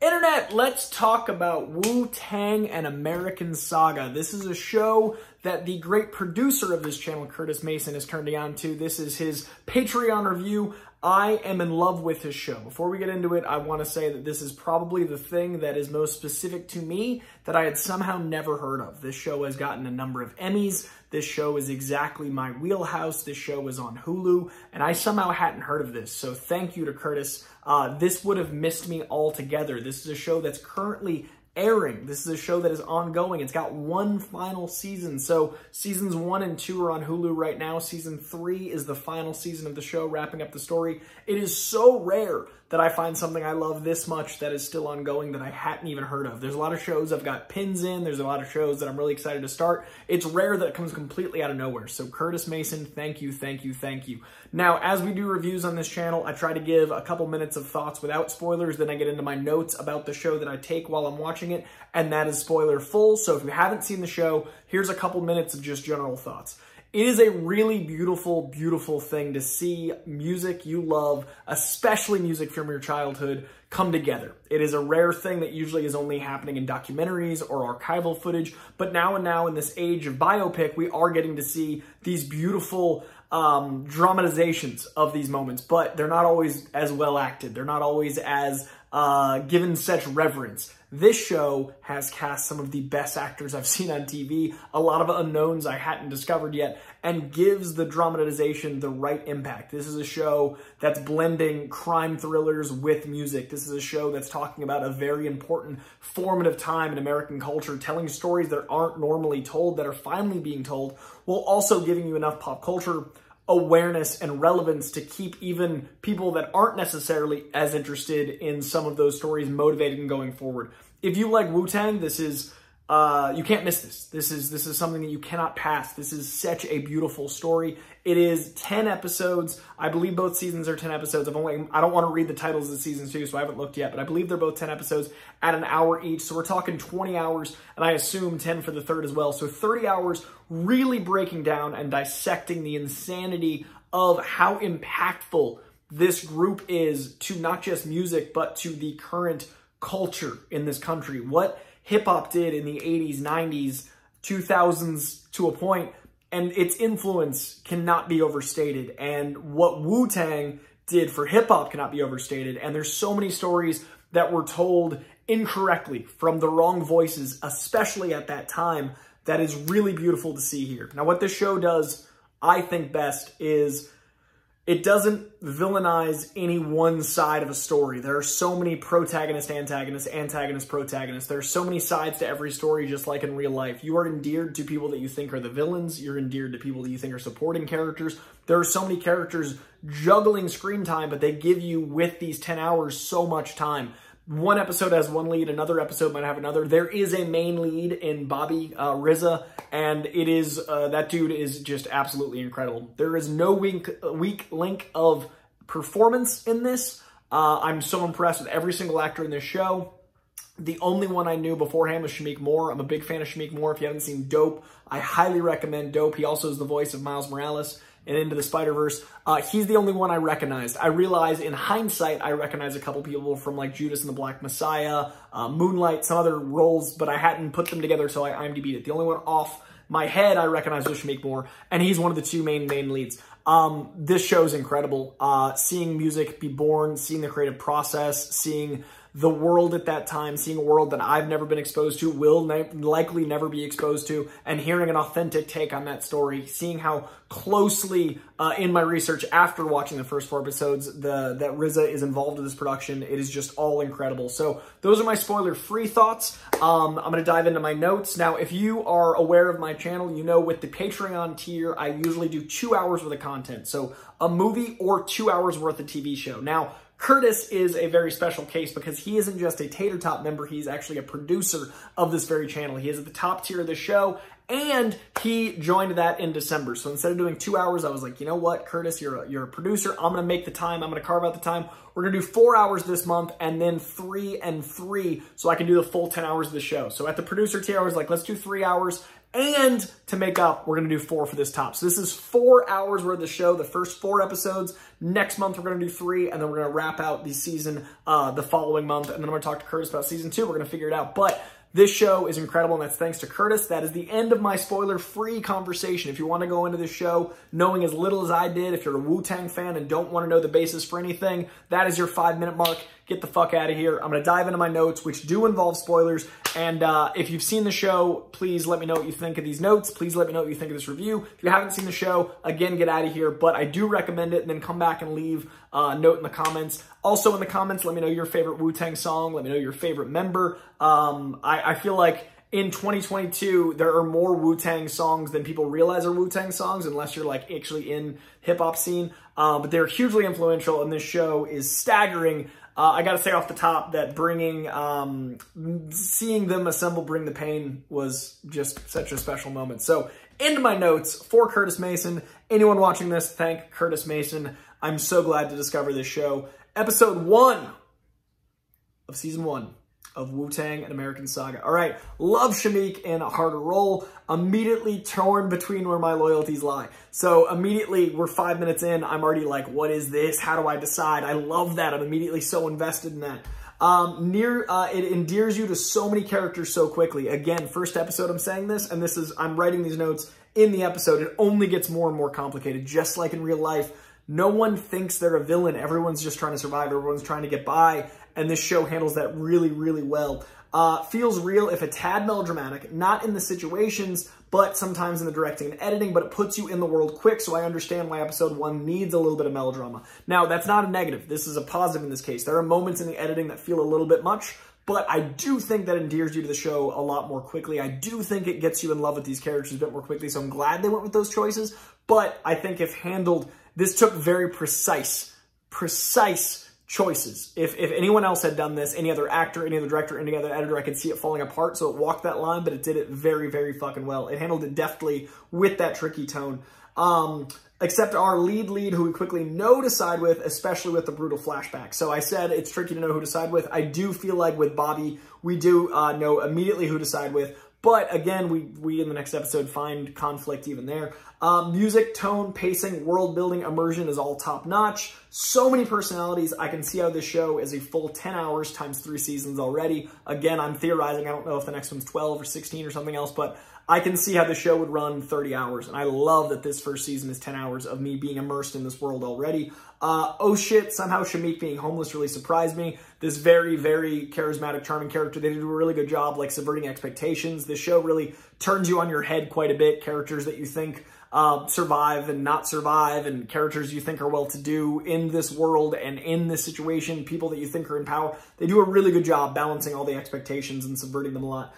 Internet, let's talk about Wu-Tang and American Saga. This is a show that the great producer of this channel, Curtis Mason, has turned me on to. This is his Patreon review. I am in love with his show. Before we get into it, I want to say that this is probably the thing that is most specific to me that I had somehow never heard of. This show has gotten a number of Emmys. This show is exactly my wheelhouse. This show is on Hulu, and I somehow hadn't heard of this. So thank you to Curtis. This would have missed me altogether. This is a show that's currently airing. This is a show that is ongoing. It's got one final season. So seasons 1 and 2 are on Hulu right now. Season 3 is the final season of the show, wrapping up the story. It is so rare that I find something I love this much that is still ongoing that I hadn't even heard of. There's a lot of shows I've got pins in. There's a lot of shows that I'm really excited to start. It's rare that it comes completely out of nowhere. So Curtis Mason, thank you, thank you, thank you. Now, as we do reviews on this channel, I try to give a couple minutes of thoughts without spoilers. Then I get into my notes about the show that I take while I'm watching it, and that is spoiler full. So if you haven't seen the show, here's a couple minutes of just general thoughts. It is a really beautiful, beautiful thing to see music you love, especially music from your childhood, come together. It is a rare thing that usually is only happening in documentaries or archival footage, but now in this age of biopic, we are getting to see these beautiful dramatizations of these moments, but they're not always as well acted. They're not always as given such reverence. This show has cast some of the best actors I've seen on TV, a lot of unknowns I hadn't discovered yet, and gives the dramatization the right impact. This is a show that's blending crime thrillers with music. This is a show that's talking about a very important formative time in American culture, telling stories that aren't normally told, that are finally being told, while also giving you enough pop culture awareness and relevance to keep even people that aren't necessarily as interested in some of those stories motivated and going forward. If you like Wu-Tang, this is you can't miss this. This is something that you cannot pass. This is such a beautiful story. It is 10 episodes. I believe both seasons are 10 episodes. I don't want to read the titles of the seasons too, so I haven't looked yet, but I believe they're both 10 episodes at an hour each. So we're talking 20 hours, and I assume 10 for the third as well. So 30 hours really breaking down and dissecting the insanity of how impactful this group is to not just music, but to the current culture in this country. What hip-hop did in the 80s, 90s, 2000s to a point, and its influence cannot be overstated. And what Wu-Tang did for hip-hop cannot be overstated. And there's so many stories that were told incorrectly from the wrong voices, especially at that time, that is really beautiful to see here. Now, what this show does, I think best, is it doesn't villainize any one side of a story. There are so many protagonist, antagonist, antagonist, protagonist. There are so many sides to every story, just like in real life. You are endeared to people that you think are the villains. You're endeared to people that you think are supporting characters. There are so many characters juggling screen time, but they give you, with these 10 hours, so much time. One episode has one lead, another episode might have another. There is a main lead in Bobby RZA, and it is that dude is just absolutely incredible. There is no weak link of performance in this. I'm so impressed with every single actor in this show. The only one I knew beforehand was Shameik Moore. I'm a big fan of Shameik Moore. If you haven't seen Dope, I highly recommend Dope. He also is the voice of Miles Morales and Into the Spider-Verse. He's the only one I recognized. I realize in hindsight, I recognize a couple people from like Judas and the Black Messiah, Moonlight, some other roles, but I hadn't put them together, so I IMDb'd it. The only one off my head I recognize was Shameik Moore, and he's one of the two main leads. This show is incredible. Seeing music be born, seeing the creative process, seeing the world at that time, seeing a world that I've never been exposed to, will likely never be exposed to, and hearing an authentic take on that story, seeing how closely in my research after watching the first 4 episodes that RZA is involved in this production, it is just all incredible. So those are my spoiler-free thoughts. I'm going to dive into my notes. Now, if you are aware of my channel, you know with the Patreon tier, I usually do 2 hours worth of content. So a movie or 2 hours worth of TV show. Now, Curtis is a very special case because he isn't just a Tater Top member, he's actually a producer of this very channel. He is at the top tier of the show, and he joined that in December. So instead of doing 2 hours, I was like, you know what, Curtis, you're a producer. I'm going to make the time. I'm going to carve out the time. We're going to do 4 hours this month and then 3 and 3 so I can do the full 10 hours of the show. So at the producer tier, I was like, let's do 3 hours. And to make up, we're going to do 4 for this top. So this is 4 hours worth of the show, the first 4 episodes. Next month, we're going to do 3, and then we're going to wrap out the season the following month. And then I'm going to talk to Curtis about season 2. We're going to figure it out. But this show is incredible, and that's thanks to Curtis. That is the end of my spoiler-free conversation. If you want to go into this show knowing as little as I did, if you're a Wu-Tang fan and don't want to know the basis for anything, that is your 5-minute mark. Get the fuck out of here. I'm going to dive into my notes, which do involve spoilers. And if you've seen the show, please let me know what you think of these notes. Please let me know what you think of this review. If you haven't seen the show, again, get out of here. But I do recommend it, and then come back and leave a note in the comments. Also in the comments, let me know your favorite Wu-Tang song. Let me know your favorite member. I feel like in 2022, there are more Wu-Tang songs than people realize are Wu-Tang songs, unless you're like actually in hip-hop scene. But they're hugely influential, and this show is staggering. I gotta say off the top that seeing them assemble Bring the Pain was just such a special moment. So, into my notes for Curtis Mason. Anyone watching this, thank Curtis Mason. I'm so glad to discover this show. Episode 1 of season 1 of Wu-Tang and American Saga. All right, love Shamik in A Harder Role. Immediately torn between where my loyalties lie. So immediately, we're 5 minutes in, I'm already like, what is this? How do I decide? I love that. I'm immediately so invested in that. It endears you to so many characters so quickly. Again, first episode I'm saying this, and I'm writing these notes in the episode. It only gets more and more complicated, just like in real life. No one thinks they're a villain. Everyone's just trying to survive. Everyone's trying to get by. And this show handles that really, really well. Feels real, if a tad melodramatic, not in the situations, but sometimes in the directing and editing, but it puts you in the world quick, so I understand why episode 1 needs a little bit of melodrama. Now, that's not a negative. This is a positive in this case. There are moments in the editing that feel a little bit much, but I do think that endears you to the show a lot more quickly. I do think it gets you in love with these characters a bit more quickly, so I'm glad they went with those choices, but I think if handled, this took very precise choices. If anyone else had done this, any other actor, any other director, any other editor, I could see it falling apart. So it walked that line, but it did it very, very fucking well. It handled it deftly with that tricky tone. Except our lead who we quickly know to side with, especially with the brutal flashback. So I said it's tricky to know who to side with. I do feel like with Bobby, we do know immediately who to side with. But again, we in the next episode find conflict even there. Music, tone, pacing, world building, immersion is all top notch. So many personalities. I can see how this show is a full 10 hours times 3 seasons already. Again, I'm theorizing. I don't know if the next one's 12 or 16 or something else, but I can see how the show would run 30 hours. And I love that this first season is 10 hours of me being immersed in this world already. Oh shit, somehow Shamik being homeless really surprised me. This very, very charismatic, charming character. They do a really good job like subverting expectations. This show really turns you on your head quite a bit. Characters that you think survive and not survive, and characters you think are well-to-do in this world and in this situation, people that you think are in power. They do a really good job balancing all the expectations and subverting them a lot.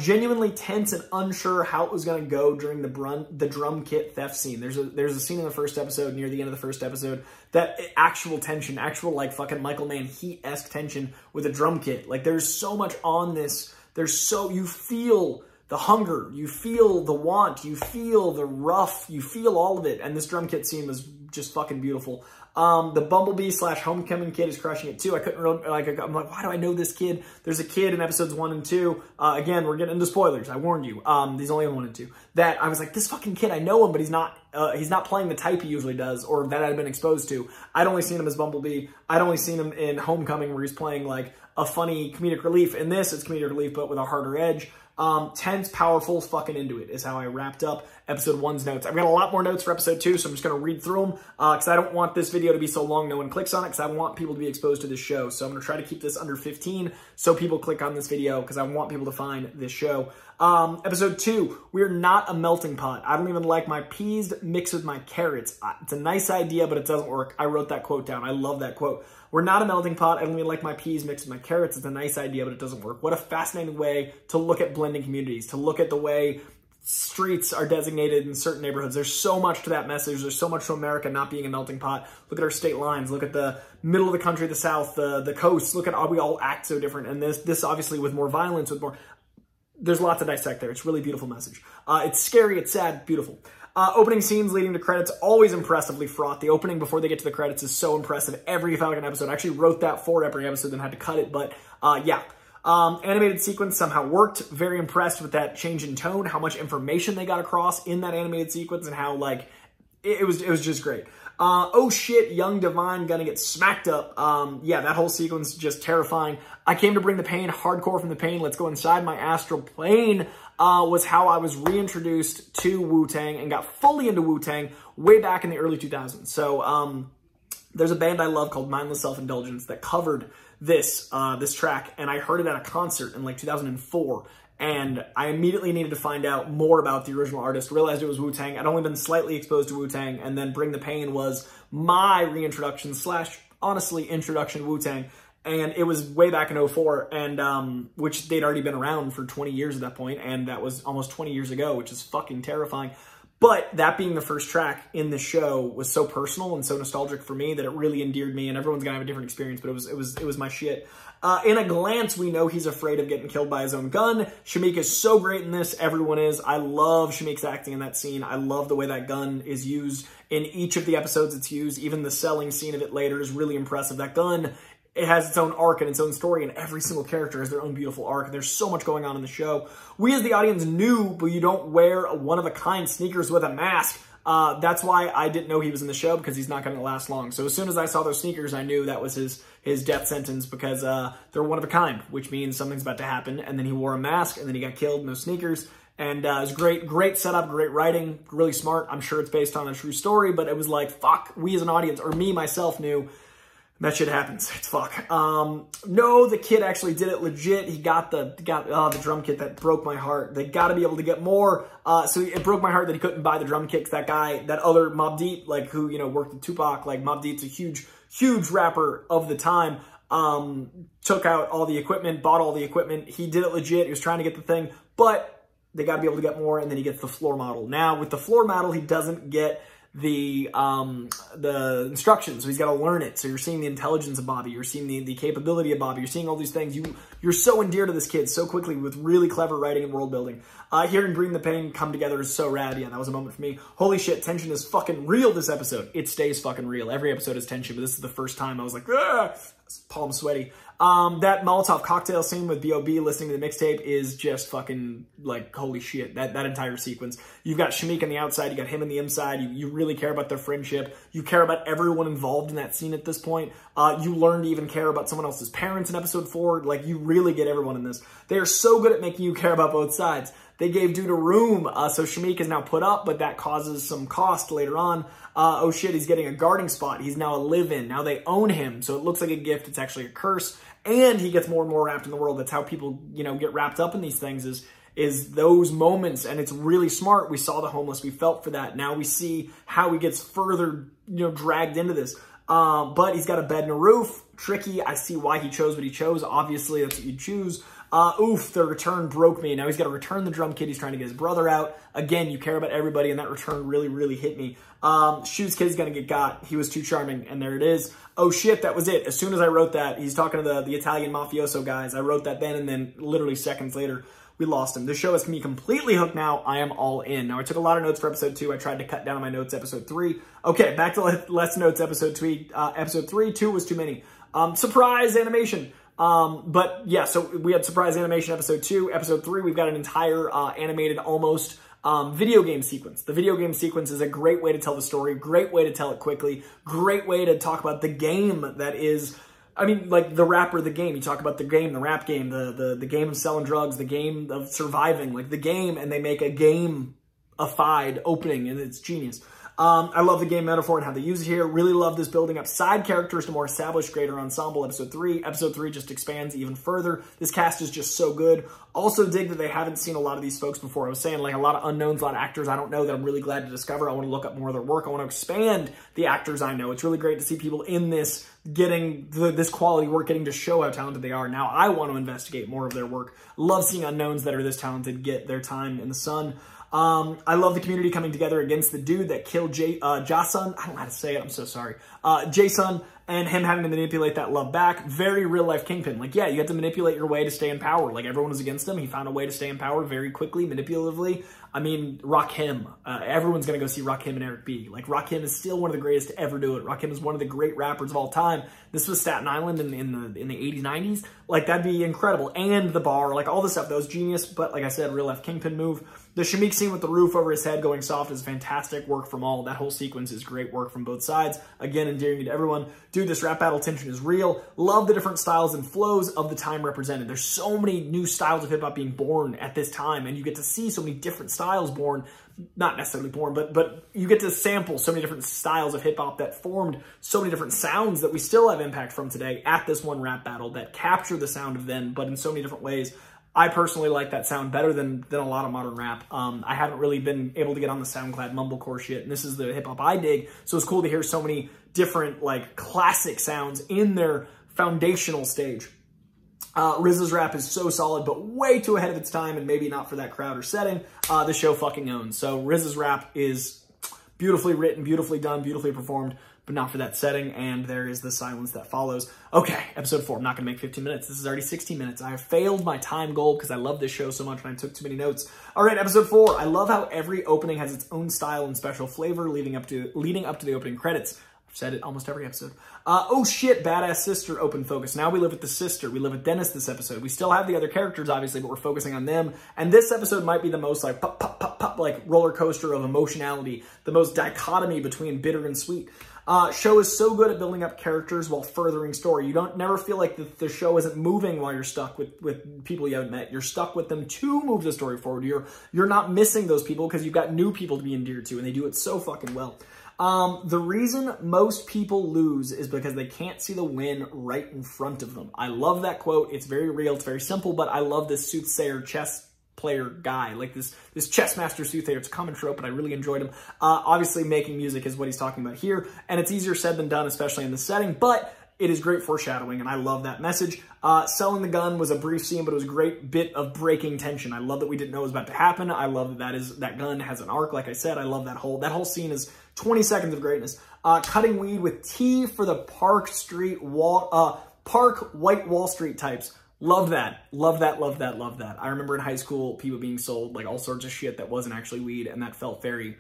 Genuinely tense and unsure how it was going to go during the drum kit theft scene. There's a scene in the first episode, near the end of the first episode, that actual tension, actual like fucking Michael Mann Heat-esque tension with a drum kit. Like there's so much on this. You feel the hunger, you feel the want, you feel the rough, you feel all of it. And this drum kit scene was just fucking beautiful. The Bumblebee / Homecoming kid is crushing it too. I couldn't really, I'm like, why do I know this kid? There's a kid in episodes 1 and 2. Again, we're getting into spoilers. I warned you. He's only in 1 and 2. That I was like, this fucking kid, I know him, but he's not playing the type he usually does, or that I'd been exposed to. I'd only seen him as Bumblebee. I'd only seen him in Homecoming, where he's playing like a funny comedic relief. In this, it's comedic relief, but with a harder edge. Tense, powerful, fucking into it is how I wrapped up episode 1's notes. I've got a lot more notes for episode 2, so I'm just going to read through them because I don't want this video to be so long no one clicks on it, because I want people to be exposed to this show. So I'm going to try to keep this under 15 so people click on this video, because I want people to find this show. Episode 2, we're not a melting pot. I don't even like my peas mixed with my carrots. It's a nice idea, but it doesn't work. I wrote that quote down. I love that quote. We're not a melting pot. I don't even like my peas mixed with my carrots. It's a nice idea, but it doesn't work. What a fascinating way to look at blending communities, to look at the way streets are designated in certain neighborhoods. There's so much to that message. There's so much to America not being a melting pot. Look at our state lines. Look at the middle of the country, the South, the coast. Look at how we all act so different. And this obviously with more violence, with more... There's lots to dissect there. It's a really beautiful message. It's scary, it's sad, beautiful. Opening scenes leading to credits, always impressively fraught. The opening before they get to the credits is so impressive. Every fucking episode. I actually wrote that for every episode and had to cut it, but yeah. Animated sequence somehow worked. Very impressed with that change in tone, how much information they got across in that animated sequence, and how, like, it was just great. Oh shit, young Divine gonna get smacked up. Yeah, that whole sequence, just terrifying. I came to bring the pain, hardcore from the pain. Let's go inside my astral plane. Was how I was reintroduced to Wu-Tang and got fully into Wu-Tang way back in the early 2000s. So, there's a band I love called Mindless Self-Indulgence that covered this track, and I heard it at a concert in like 2004. And I immediately needed to find out more about the original artist, realized it was Wu-Tang. I'd only been slightly exposed to Wu-Tang, and then Bring the Pain was my reintroduction / honestly introduction to Wu-Tang. And it was way back in 04, and which they'd already been around for 20 years at that point, and that was almost 20 years ago, which is fucking terrifying. But that being the first track in the show was so personal and so nostalgic for me that it really endeared me, and everyone's gonna have a different experience, but it was my shit. In a glance, we know he's afraid of getting killed by his own gun. Shameik is so great in this. Everyone is. I love Shameik's acting in that scene. I love the way that gun is used in each of the episodes it's used. Even the selling scene of it later is really impressive. That gun, it has its own arc and its own story, and every single character has their own beautiful arc. And there's so much going on in the show. We as the audience knew, but you don't wear one-of-a-kind sneakers with a mask. That's why I didn't know he was in the show, because he's not going to last long. So as soon as I saw those sneakers, I knew that was his death sentence, because they're one of a kind, which means something's about to happen. And then he wore a mask, and then he got killed in those sneakers. And it was great setup, great writing, really smart. I'm sure it's based on a true story, but it was like, fuck, we as an audience, or me, myself, knew that shit happens. It's fuck. No, the kid actually did it legit. He got the drum kit. That broke my heart. They got to be able to get more. So it broke my heart that he couldn't buy the drum kit. That guy, that other Mobb Deep, like, who, you know, worked with Tupac, like Mobb Deep's a huge rapper of the time. Took out all the equipment, bought all the equipment. He did it legit. He was trying to get the thing, but they got to be able to get more. And then he gets the floor model. Now with the floor model, he doesn't get the instructions, so he's got to learn it. So you're seeing the intelligence of Bobby, you're seeing the capability of Bobby, you're seeing all these things. You're so endeared to this kid so quickly with really clever writing and world building. Hearing Bring the Pain come together is so rad. Yeah, that was a moment for me. Holy shit, tension is fucking real this episode. It stays fucking real. Every episode is tension, but this is the first time I was like, palm sweaty. That Molotov cocktail scene with B.O.B. listening to the mixtape is just fucking, like, holy shit, that entire sequence. You've got Shameik on the outside, you got him on the inside, you really care about their friendship, you care about everyone involved in that scene at this point. You learn to even care about someone else's parents in episode 4, like, you really get everyone in this. They are so good at making you care about both sides. They gave Dude a room, so Shameik is now put up, but that causes some cost later on. Oh shit, he's getting a guarding spot. He's now a live-in. Now they own him, so it looks like a gift. It's actually a curse. And he gets more and more wrapped in the world. That's how people, you know, get wrapped up in these things, is those moments. And it's really smart. We saw the homeless. We felt for that. Now we see how he gets further, you know, dragged into this. But he's got a bed and a roof. Tricky. I see why he chose what he chose. Obviously, that's what you choose. Oof, the return broke me. Now he's got to return the drum kit. He's trying to get his brother out. Again, you care about everybody, and that return really, really hit me. Shoes kid's gonna get got. He was too charming, and there it is. Oh shit, that was it. As soon as I wrote that, he's talking to the Italian mafioso guys. I wrote that then, and then literally seconds later, we lost him. This show has me completely hooked now. I am all in. Now, I took a lot of notes for episode 2. I tried to cut down on my notes episode 3. Okay, back to less notes episode 3. Episode 3, 2 was too many. Surprise animation. But yeah, so we had surprise animation episode 2. Episode 3, we've got an entire animated almost video game sequence. The video game sequence is a great way to tell the story, great way to tell it quickly, great way to talk about the game that is, I mean, like the rapper, the game. You talk about the game, the rap game, the game of selling drugs, the game of surviving, like the game, and they make a game-ified opening, and it's genius. I love the game metaphor and how they use it here. Really love this building up side characters to more established greater ensemble. Episode 3. Episode 3 just expands even further. This cast is just so good. Also dig that they haven't seen a lot of these folks before. I was saying, like, a lot of unknowns, a lot of actors I don't know that I'm really glad to discover. I want to look up more of their work. I want to expand the actors I know. It's really great to see people in this getting this quality work, getting to show how talented they are. Now I want to investigate more of their work. Love seeing unknowns that are this talented get their time in the sun. I love the community coming together against the dude that killed Jason. I don't know how to say it. I'm so sorry. Jason. and him having to manipulate that love back. Very real life Kingpin. Like, yeah, you have to manipulate your way to stay in power. Like, everyone was against him. He found a way to stay in power very quickly, manipulatively. I mean, Rakim. Everyone's going to go see Rakim and Eric B. Like, Rakim is still one of the greatest to ever do it. Rakim is one of the great rappers of all time. This was Staten Island in the 80s, 90s. Like, that'd be incredible. And the bar, like, all this stuff. That was genius. But like I said, real life Kingpin move. The Shamik scene with the roof over his head going soft is fantastic work from all. That whole sequence is great work from both sides. Again, endearing to everyone. Dude, this rap battle tension is real. Love the different styles and flows of the time represented. There's so many new styles of hip-hop being born at this time, and you get to see so many different styles born. Not necessarily born, but you get to sample so many different styles of hip-hop that formed so many different sounds that we still have impact from today at this one rap battle that capture the sound of then, but in so many different ways. I personally like that sound better than a lot of modern rap. I haven't really been able to get on the SoundCloud mumblecore shit, and this is the hip-hop I dig, so it's cool to hear so many different, like, classic sounds in their foundational stage. RZA's rap is so solid, but way too ahead of its time, and maybe not for that crowd or setting. The show fucking owns. So RZA's rap is beautifully written, beautifully done, beautifully performed, but not for that setting, and there is the silence that follows. Okay, episode 4. I'm not going to make 15 minutes. This is already 16 minutes. I have failed my time goal because I love this show so much and I took too many notes. All right, episode 4. I love how every opening has its own style and special flavor leading up to the opening credits. I've said it almost every episode. Oh shit, badass sister open focus. Now we live with the sister. We live with Dennis this episode. We still have the other characters, obviously, but we're focusing on them. And this episode might be the most like pop, pop, pop, pop, like roller coaster of emotionality, the most dichotomy between bitter and sweet. Show is so good at building up characters while furthering story. You don't never feel like the show isn't moving while you're stuck with people you haven't met. You're stuck with them to move the story forward. You're not missing those people because you've got new people to be endeared to, and they do it so fucking well. The reason most people lose is because they can't see the win right in front of them. I love that quote. It's very real. It's very simple, but I love this soothsayer chess player guy, like this chess master soothsayer. It's a common trope, but I really enjoyed him. Obviously, making music is what he's talking about here, and it's easier said than done, especially in this setting, but it is great foreshadowing, and I love that message. Selling the gun was a brief scene, but it was a great bit of breaking tension. I love that we didn't know it was about to happen. I love that gun has an arc, like I said. I love that whole scene is 20 seconds of greatness. Cutting weed with tea for the Park White Wall Street types. Love that. Love that, love that, love that. I remember in high school, people being sold like all sorts of shit that wasn't actually weed, and that felt very...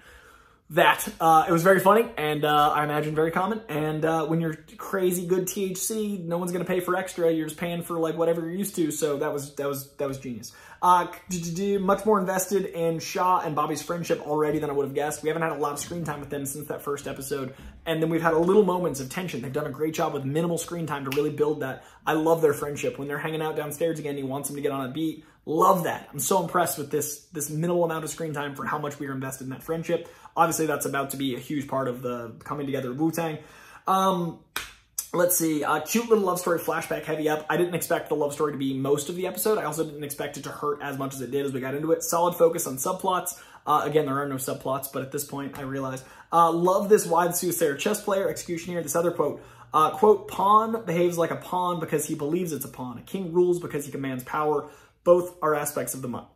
it was very funny, and I imagine very common, and when you're crazy good THC, no one's going to pay for extra. You're just paying for like whatever you're used to, so that was genius. Much more invested in Shaw and Bobby's friendship already than I would have guessed. We haven't had a lot of screen time with them since that first episode, and then we've had a little moments of tension. They've done a great job with minimal screen time to really build that. I love their friendship. When they're hanging out downstairs again, he wants them to get on a beat. Love that. I'm so impressed with this minimal amount of screen time for how much we are invested in that friendship. Obviously, that's about to be a huge part of the coming together of Wu-Tang. Let's see. Cute little love story flashback heavy up. I didn't expect the love story to be most of the episode. I also didn't expect it to hurt as much as it did as we got into it. Solid focus on subplots. Again, there are no subplots, but at this point, I realize. Love this wide soothsayer chess player. Executioner. This other quote. Quote, pawn behaves like a pawn because he believes it's a pawn. A king rules because he commands power. Both are aspects of the mind.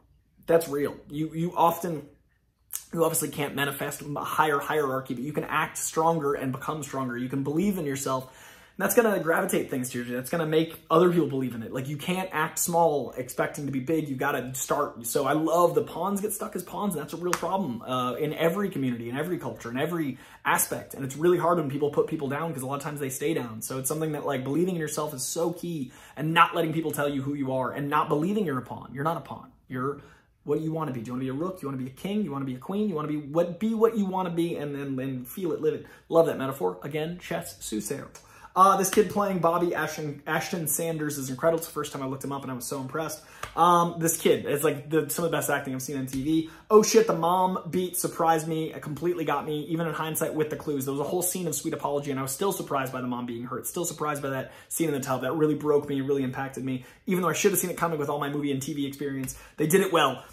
That's real. You obviously can't manifest a higher hierarchy, but you can act stronger and become stronger. You can believe in yourself, and that's going to gravitate things to you. That's going to make other people believe in it. Like, you can't act small expecting to be big. You got to start. So I love the pawns get stuck as pawns, and that's a real problem in every community, in every culture, in every aspect. And it's really hard when people put people down because a lot of times they stay down. So it's something that, like, believing in yourself is so key, and not letting people tell you who you are, and not believing you're a pawn. You're not a pawn. You're what you want to be. Do you want to be a rook? You want to be a king? You want to be a queen? You want to be what you want to be, and then feel it, live it. Love that metaphor. Again, chess soothsayer. This kid playing Bobby Ashton Sanders is incredible. It's the first time I looked him up, and I was so impressed. This kid, it's like some of the best acting I've seen on TV. Oh shit, the mom beat surprised me. It completely got me, even in hindsight with the clues. There was a whole scene of Sweet Apology, and I was still surprised by the mom being hurt. Still surprised by that scene in the tub. That really broke me, really impacted me. Even though I should have seen it coming with all my movie and TV experience, they did it well.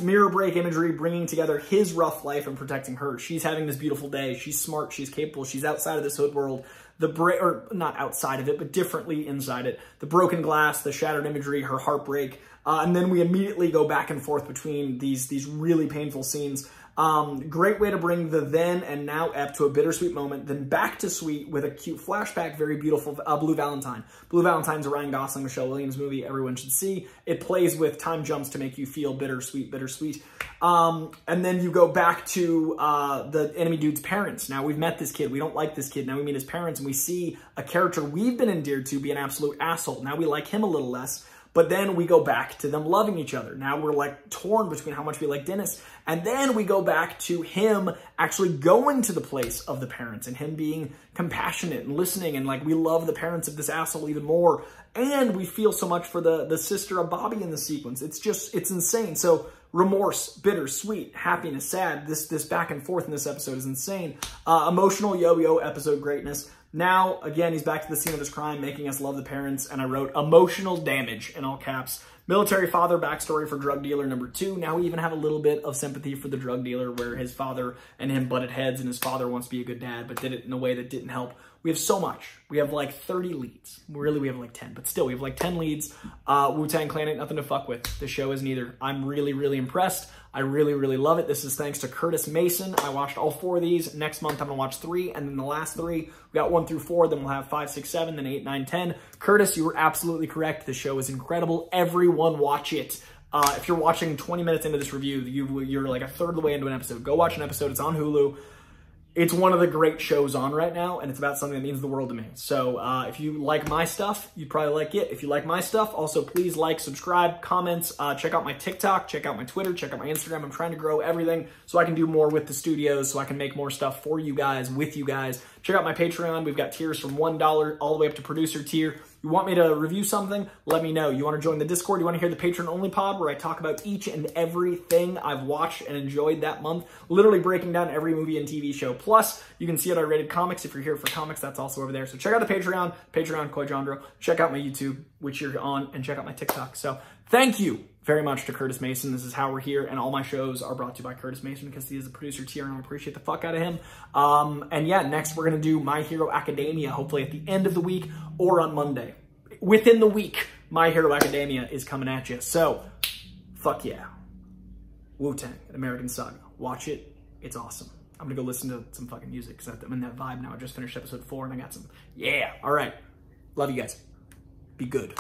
Mirror break imagery, bringing together his rough life and protecting her. She's having this beautiful day. She's smart. She's capable. She's outside of this hood world. Or not outside of it, but differently inside it. The broken glass, the shattered imagery, her heartbreak. And then we immediately go back and forth between these really painful scenes. Great way to bring the then and now ep to a bittersweet moment, then back to sweet with a cute flashback, very beautiful. Blue Valentine. Blue Valentine's a Ryan Gosling, Michelle Williams movie everyone should see. It plays with time jumps to make you feel bittersweet. And then you go back to the enemy dude's parents. Now we've met this kid. We don't like this kid. Now we meet his parents and we see a character we've been endeared to be an absolute asshole. Now we like him a little less. But then we go back to them loving each other. Now we're like torn between how much we like Dennis. And then we go back to him actually going to the place of the parents and him being compassionate and listening. And like, we love the parents of this asshole even more. And we feel so much for the sister of Bobby in the sequence. It's insane. So remorse, bitter, sweet, happiness, sad. This back and forth in this episode is insane. Emotional yo-yo episode greatness. Now, again, he's back to the scene of his crime, making us love the parents, and I wrote emotional damage in all caps. Military father backstory for drug dealer number 2. Now we even have a little bit of sympathy for the drug dealer where his father and him butted heads and his father wants to be a good dad, but did it in a way that didn't help. We have so much. We have like 30 leads. Really, we have like 10, but still we have like 10 leads. Wu-Tang Clan ain't nothing to fuck with. The show is neither. I'm really, really impressed. I really, really love it. This is thanks to Curtis Mason. I watched all 4 of these. Next month, I'm going to watch 3, and then the last 3. We got 1 through 4, then we'll have 5, 6, 7, then 8, 9, 10. Curtis, you were absolutely correct. The show is incredible. Everyone watch it. If you're watching 20 minutes into this review, you're like a third of the way into an episode. Go watch an episode. It's on Hulu. It's one of the great shows on right now, and it's about something that means the world to me. So if you like my stuff, you'd probably like it. If you like my stuff, also please like, subscribe, comments, check out my TikTok, check out my Twitter, check out my Instagram. I'm trying to grow everything so I can do more with the studios, so I can make more stuff for you guys, with you guys. Check out my Patreon. We've got tiers from $1 all the way up to producer tier. You want me to review something? Let me know. You want to join the Discord? You want to hear the patron-only pod where I talk about each and everything I've watched and enjoyed that month, literally breaking down every movie and TV show. Plus, you can see it on Rated Comics. If you're here for comics, that's also over there. So check out the Patreon, Koijandro. Check out my YouTube, which you're on, and check out my TikTok. So thank you very much to Curtis Mason. This is how we're here, and all my shows are brought to you by Curtis Mason because he is a producer tier, and I appreciate the fuck out of him. And yeah, next we're going to do My Hero Academia, hopefully at the end of the week or on Monday. Within the week, My Hero Academia is coming at you. So, fuck yeah. Wu-Tang, American Saga. Watch it. It's awesome. I'm going to go listen to some fucking music because I'm in that vibe now. I just finished episode 4 and I got some. Yeah. All right. Love you guys. Be good.